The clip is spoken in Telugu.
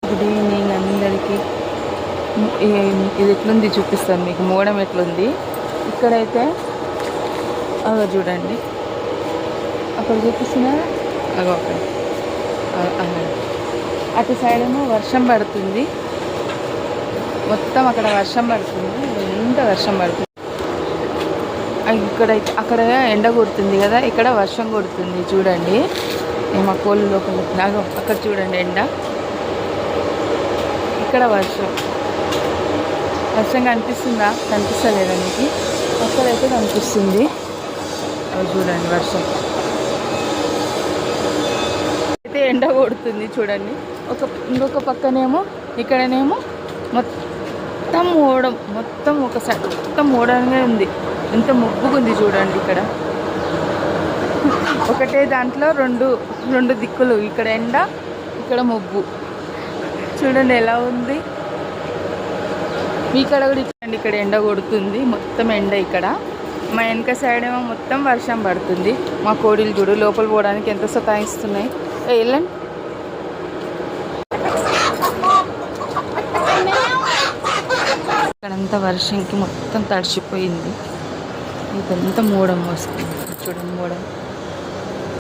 గుడ్ ఈవినింగ్ అందరికీ. ఇది ఎట్లుంది చూపిస్తాను మీకు. మోడం ఎట్లుంది ఇక్కడైతే అగో చూడండి, అక్కడ చూపిస్తున్నా అగో అక్కడ అటు సైడ్ ఏమో వర్షం పడుతుంది, మొత్తం అక్కడ వర్షం పడుతుంది, ఎంత వర్షం పడుతుంది. ఇక్కడైతే అక్కడ ఎండ కొడుతుంది కదా, ఇక్కడ వర్షం కొడుతుంది చూడండి. మా కోళ్ళు లోపల లాగా అక్కడ చూడండి ఎండ, ఇక్కడ వర్షం. వర్షం కనిపిస్తుందా? కనిపిస్తలేదా మీకు? అక్కడైతే కనిపిస్తుంది, అవి చూడండి వర్షం. అయితే ఎండ కొడుతుంది చూడండి. ఇంకొక పక్కనేమో ఇక్కడనేమో మొత్తం మోడం, మొత్తం ఒక సైడ్ మొత్తం మోడంగా ఉంది. ఎంత మొబ్బుగుంది చూడండి. ఇక్కడ ఒకటే దాంట్లో రెండు దిక్కులు, ఇక్కడ ఎండ ఇక్కడ మొబ్బు. చూడండి ఎలా ఉంది. మీ ఇక్కడ కూడా ఇచ్చండి, ఇక్కడ ఎండ కొడుతుంది, మొత్తం ఎండ. ఇక్కడ మా వెనక సైడ్ ఏమో మొత్తం వర్షం పడుతుంది. మా కోడిలు చూడు లోపల పోవడానికి ఎంత సతాయిస్తున్నాయి. వెళ్ళండి. ఇక్కడంతా వర్షంకి మొత్తం తడిచిపోయింది, ఇదంతా మోడం వస్తుంది చూడండి. మోడం